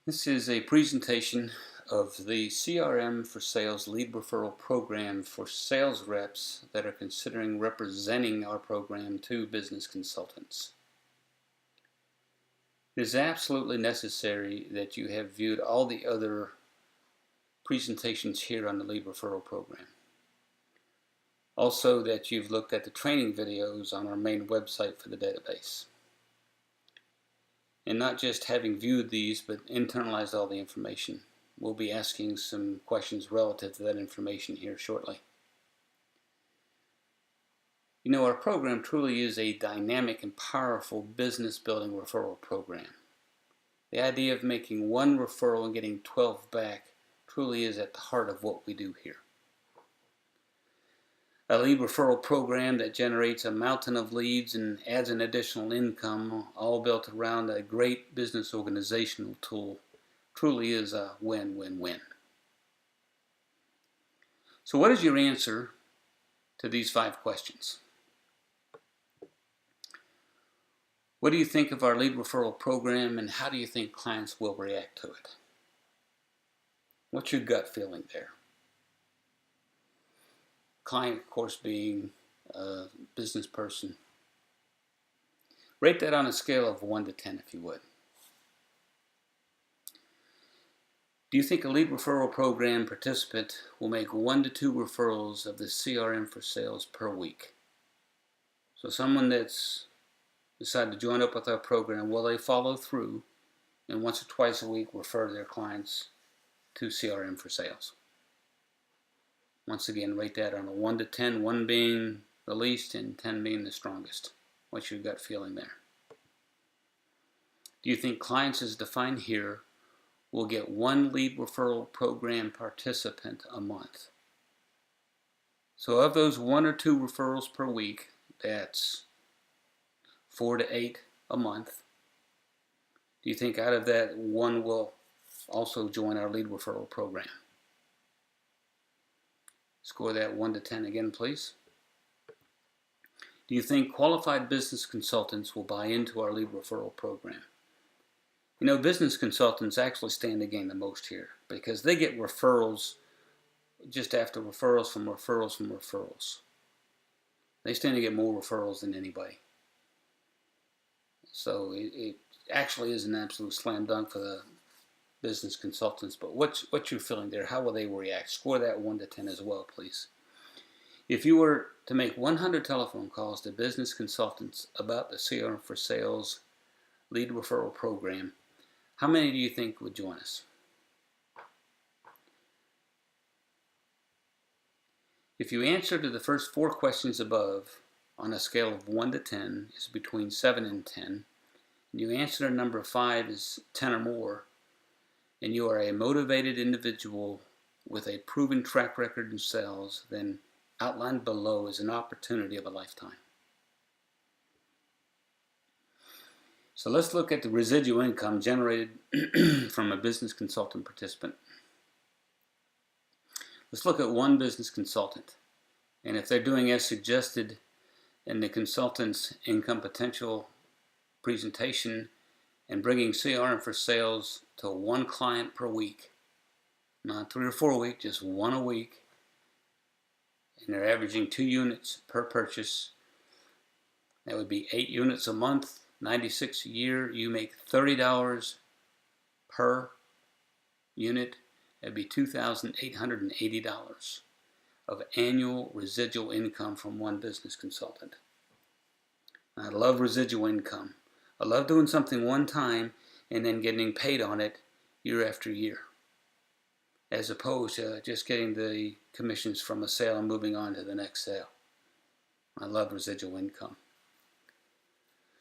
This is a presentation of the CRM4Sales lead referral program for sales reps that are considering representing our program to business consultants. It is absolutely necessary that you have viewed all the other presentations here on the lead referral program. Also that you've looked at the training videos on our main website for the database. And not just having viewed these, but internalized all the information. We'll be asking some questions relative to that information here shortly. You know, our program truly is a dynamic and powerful business building referral program. The idea of making one referral and getting 12 back truly is at the heart of what we do here. A lead referral program that generates a mountain of leads and adds an additional income, all built around a great business organizational tool, truly is a win-win-win. So what is your answer to these 5 questions? What do you think of our lead referral program, and how do you think clients will react to it? What's your gut feeling there? Client, of course, being a business person. Rate that on a scale of 1 to 10, if you would. Do you think a lead referral program participant will make 1 to 2 referrals of the CRM4Sales per week? So someone that's decided to join up with our program, will they follow through and once or twice a week refer their clients to CRM4Sales? Once again, rate that on a 1 to 10, 1 being the least and 10 being the strongest. What's your gut feeling there? Do you think clients as defined here will get 1 lead referral program participant a month? So of those 1 or 2 referrals per week, that's 4 to 8 a month. Do you think out of that 1 will also join our lead referral program? Score that 1 to 10 again, please. Do you think qualified business consultants will buy into our lead referral program? You know, business consultants actually stand to gain the most here because they get referrals just after referrals from referrals from referrals. They stand to get more referrals than anybody. So it actually is an absolute slam dunk for the business consultants, but what's your feeling there? How will they react? Score that 1 to 10 as well, please. If you were to make 100 telephone calls to business consultants about the CRM4Sales lead referral program, how many do you think would join us? If you answer to the first 4 questions above on a scale of 1 to 10 is between 7 and 10, and you answer to number 5 is 10 or more, and you are a motivated individual with a proven track record in sales, then outlined below is an opportunity of a lifetime. So let's look at the residual income generated from a business consultant participant. Let's look at 1 business consultant, and if they're doing as suggested in the consultant's income potential presentation and bringing CRM4Sales to 1 client per week, not 3 or 4 a week, just 1 a week, and they're averaging 2 units per purchase, that would be 8 units a month, 96 a year. You make $30 per unit. That'd be $2,880 of annual residual income from 1 business consultant. I love residual income. I love doing something one time and then getting paid on it year after year, as opposed to just getting the commissions from a sale and moving on to the next sale. I love residual income.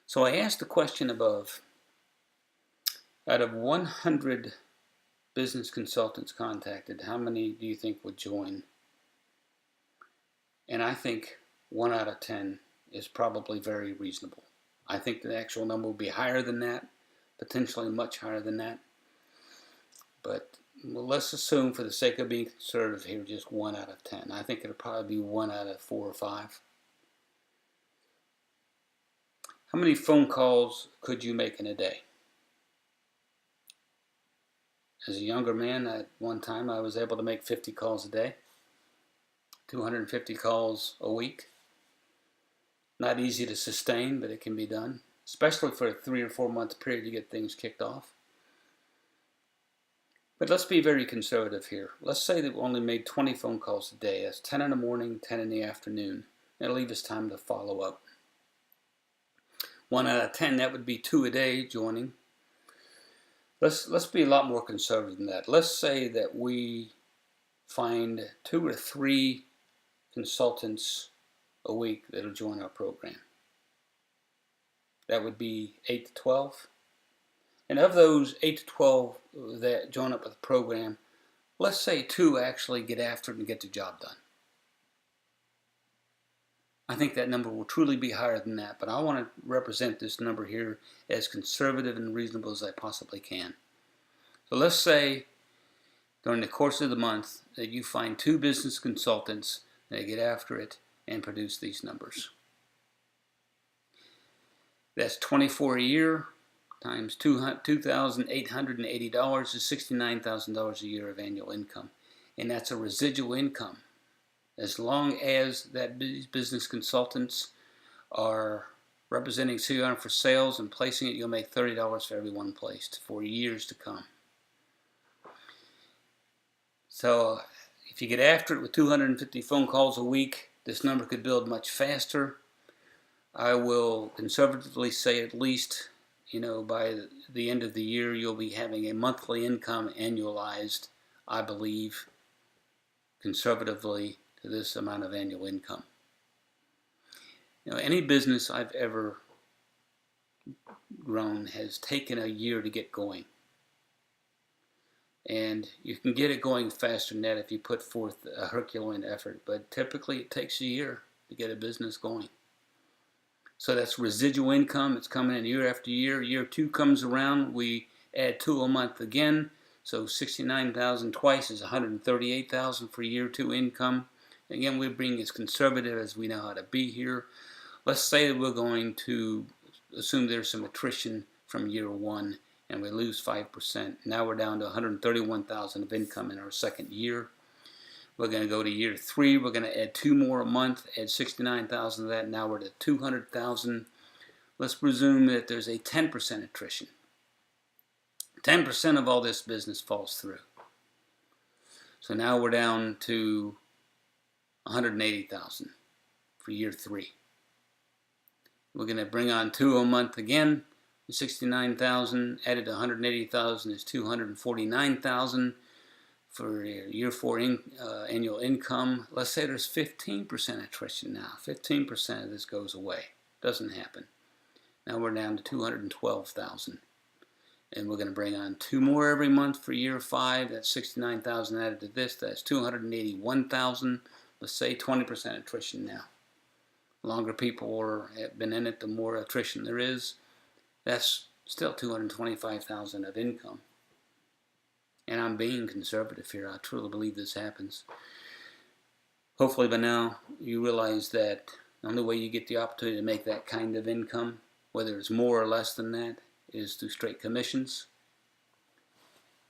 So I asked the question above, out of 100 business consultants contacted, how many do you think would join? And I think 1 out of 10 is probably very reasonable. I think the actual number will be higher than that, potentially much higher than that. But let's assume, for the sake of being conservative here, just 1 out of 10. I think it'll probably be 1 out of 4 or 5. How many phone calls could you make in a day? As a younger man, at one time I was able to make 50 calls a day, 250 calls a week. Not easy to sustain, but it can be done, especially for a 3 or 4 month period to get things kicked off. But let's be very conservative here. Let's say that we only made 20 phone calls a day. That's 10 in the morning, 10 in the afternoon. That'll leave us time to follow up. 1 out of 10, that would be 2 a day joining. Let's be a lot more conservative than that. Let's say that we find 2 or 3 consultants a week that'll join our program. That would be 8 to 12. And of those 8 to 12 that join up with the program, let's say 2 actually get after it and get the job done. I think that number will truly be higher than that, but I want to represent this number here as conservative and reasonable as I possibly can. So let's say during the course of the month that you find 2 business consultants that get after it and produce these numbers. That's 24 a year times $2,880 is $69,000 a year of annual income. And that's a residual income. As long as these business consultants are representing CRM4Sales and placing it, you'll make $30 for every one placed for years to come. So if you get after it with 250 phone calls a week, this number could build much faster. I will conservatively say at least, by the end of the year, you'll be having a monthly income annualized, I believe, conservatively, to this amount of annual income. Any business I've ever grown has taken a year to get going. And you can get it going faster than that if you put forth a Herculean effort, but typically it takes a year to get a business going. So that's residual income. It's coming in year after year. Year 2 comes around, we add 2 a month again. So 69,000 twice is 138,000 for year 2 income. Again, we're being as conservative as we know how to be here. Let's say that we're going to assume there's some attrition from year 1 and we lose 5%. Now we're down to 131,000 of income in our second year. We're going to go to year 3. We're going to add 2 more a month, add 69,000 of that. Now we're to 200,000. Let's presume that there's a 10% attrition. 10% of all this business falls through. So now we're down to 180,000 for year 3. We're going to bring on 2 a month again. 69,000 added to 180,000 is 249,000 for year 4 annual income. Let's say there's 15% attrition now. 15% of this goes away. Doesn't happen. Now we're down to 212,000. And we're going to bring on 2 more every month for year 5. That's 69,000 added to this. That's 281,000. Let's say 20% attrition now. The longer people have been in it, the more attrition there is. That's still 225,000 of income. And I'm being conservative here. I truly believe this happens. Hopefully by now you realize that the only way you get the opportunity to make that kind of income, whether it's more or less than that, is through straight commissions.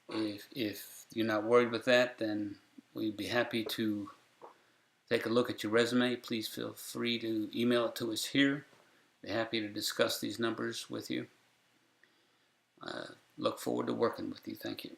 If you're not worried with that, then we'd be happy to take a look at your resume. Please feel free to email it to us here. Be happy to discuss these numbers with you. Look forward to working with you. Thank you.